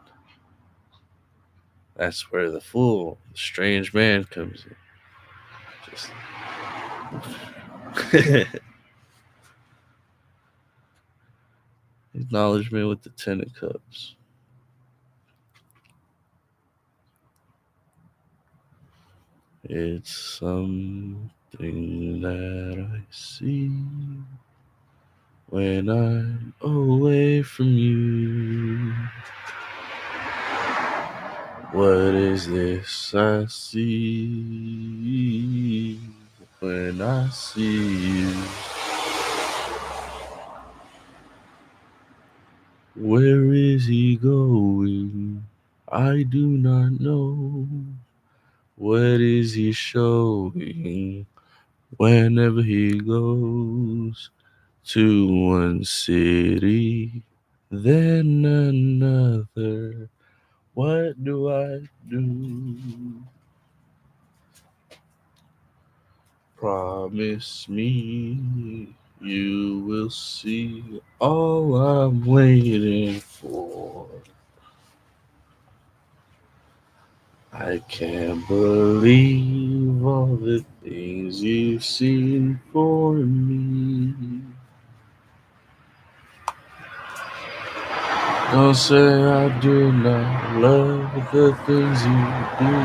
S1: That's where the fool, the strange man, comes in. Just acknowledgement with the Ten of Cups. It's something that I see when I'm away from you. What is this I see when I see you? Where is he going? I do not know. What is he showing whenever he goes to one city, then another? What do I do? Promise me you will see all I'm waiting for. I can't believe all the things you've seen for me. Don't say I do not love the things you do.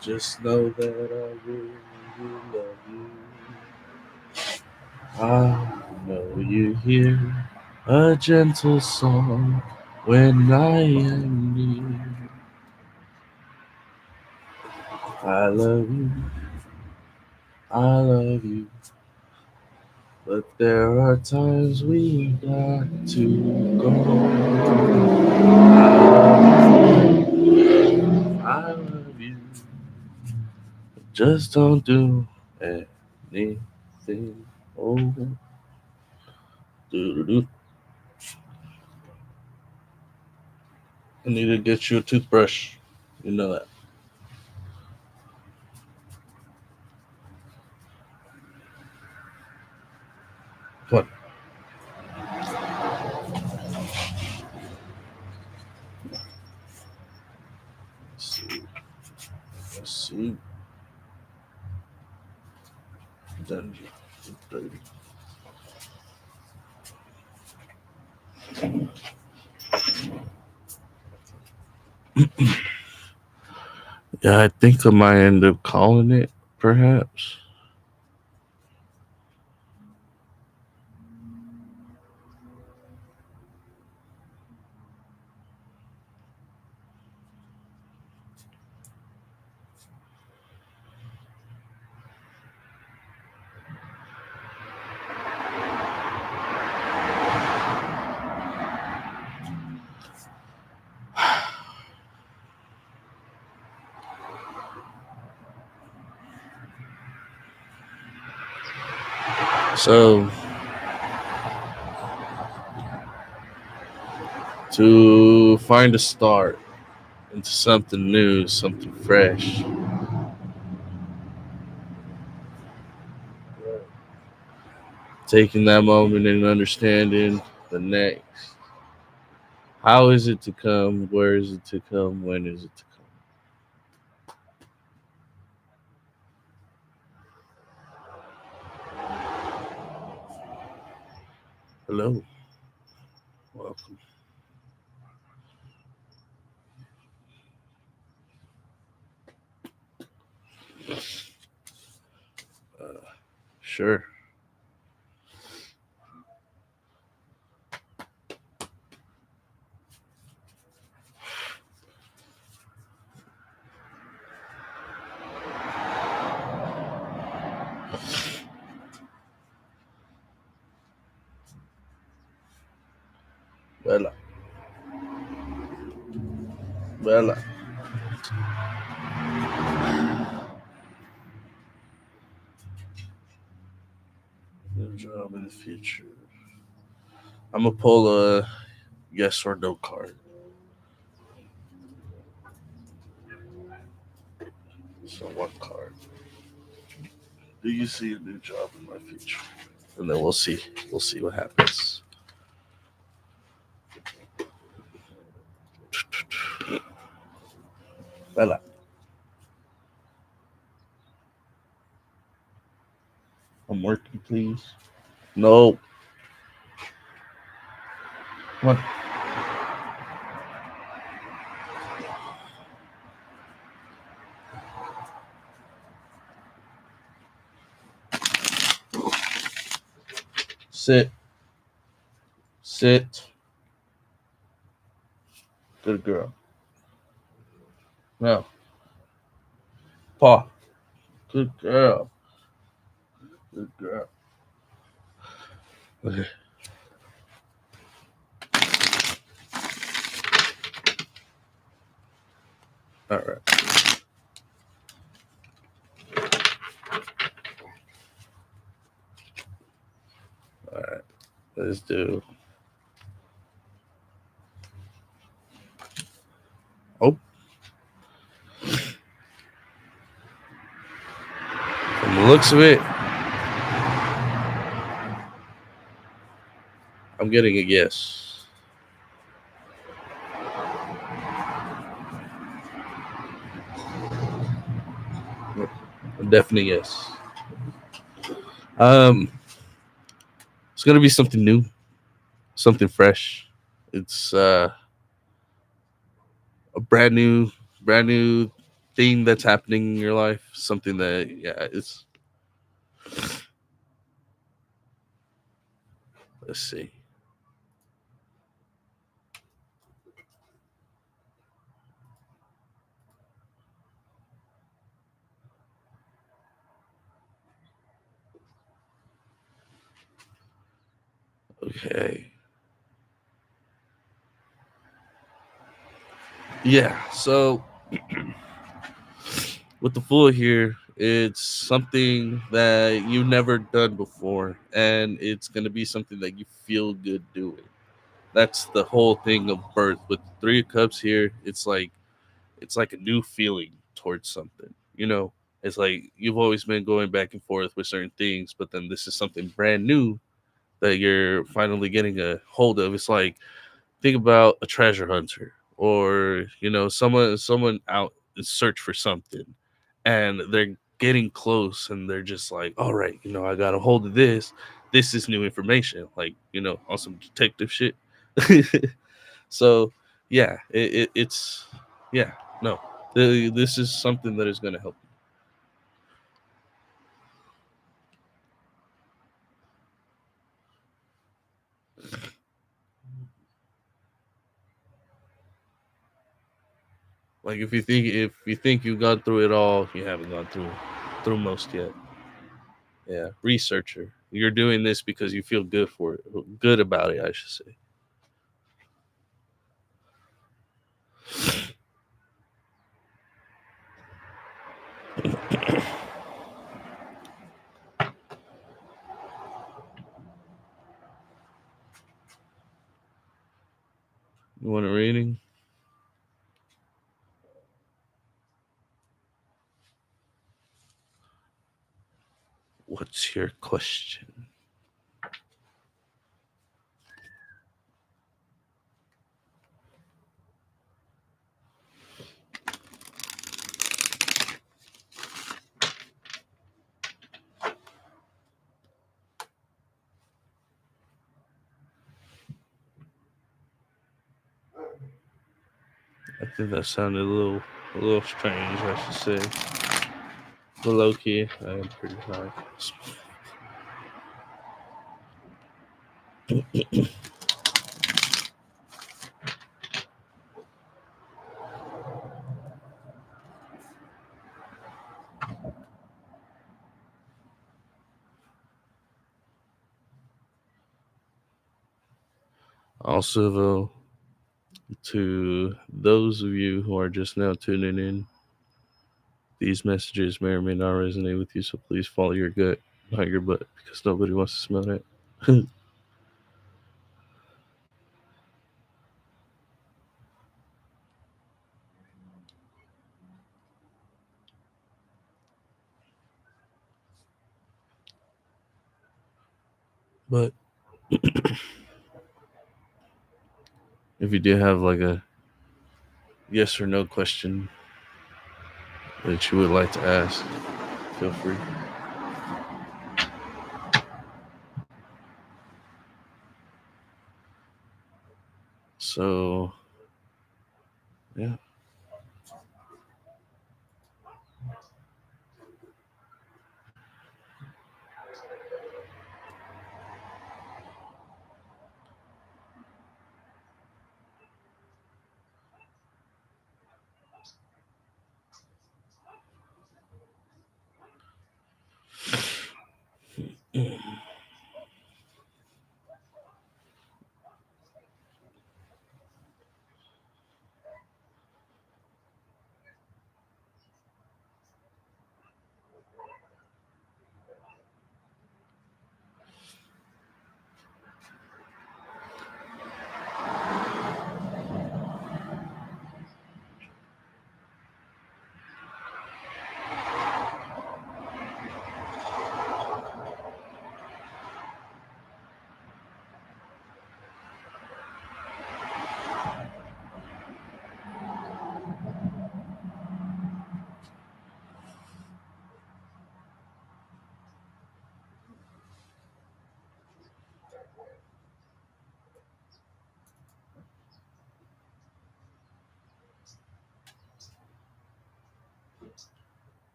S1: Just know that I really love you. I know you hear a gentle song when I am near. I love you, I love you. But there are times we got to go. I love you. Just don't do anything. Oh, doo-doo-doo. I need to get you a toothbrush. You know that. What? Then- Yeah, I think I might end up calling it, perhaps. So, to find a start into something new, something fresh, taking that moment and understanding the next. How is it to come? Where is it to come? When is it to come? Hello, welcome. Sure. Bella, Bella. New job in the future. I'm gonna pull a yes or no card. So one card. Do you see a new job in my future? And then we'll see. We'll see what happens. Bella, I'm working, please. No. Come on. Sit. Sit. Good girl. No. Paw. Good girl. Good girl. Okay. All right. All right. Let's do. Oh, from the looks of it, I'm getting a yes. A definite yes. Um, it's gonna be something new, something fresh. It's a brand new thing that's happening in your life. Something that, yeah, it's. Let's see. Okay. Yeah. So with the Fool here, it's something that you've never done before, and it's gonna be something that you feel good doing. That's the whole thing of birth. With the Three of Cups here, it's like a new feeling towards something. You know, it's like you've always been going back and forth with certain things, but then this is something brand new that you're finally getting a hold of. It's like, think about a treasure hunter, or someone out in search for something, and they're getting close and they're just like, all right, I got a hold of this. This is new information, like, on some detective shit. So, yeah, it's, yeah, no, this is something that is going to help. Like if you think you got through it all, you haven't gone through most yet. Yeah, researcher, you're doing this because you feel good for it, good about it, I should say. You want a reading? What's your question? I think that sounded a little strange, I should say. But low key, I am pretty high. Also, though, to those of you who are just now tuning in, these messages may or may not resonate with you, so please follow your gut, not your butt, because nobody wants to smell that. But if you do have like a yes or no question that you would like to ask, feel free. So, yeah.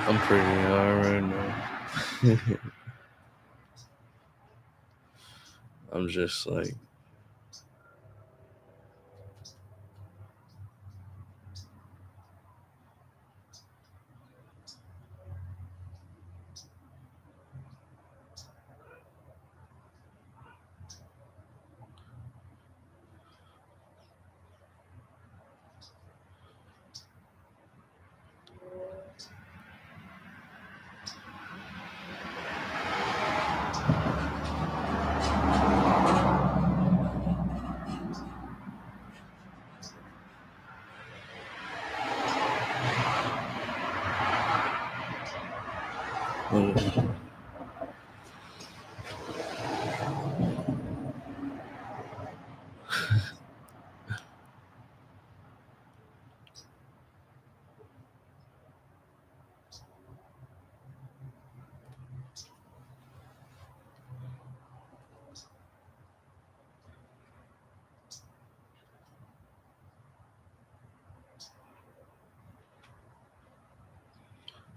S1: I'm pretty high right now. I'm just like, Uh,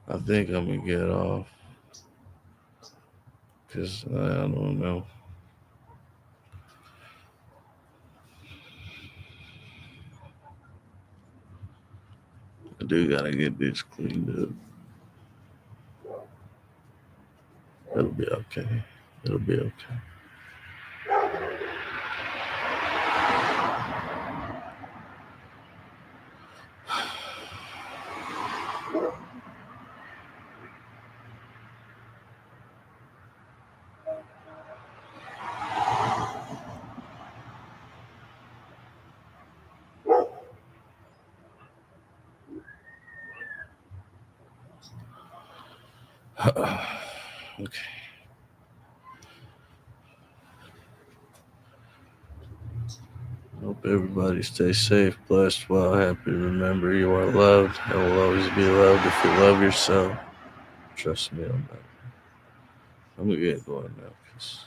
S1: I think I'm gonna get off because I don't know. I do gotta get this cleaned up. It'll be okay. It'll be okay. Okay. Hope everybody stays safe, blessed, well, happy. Remember, you are loved and will always be loved if you love yourself. Trust me on that. I'm gonna get going now. 'Cause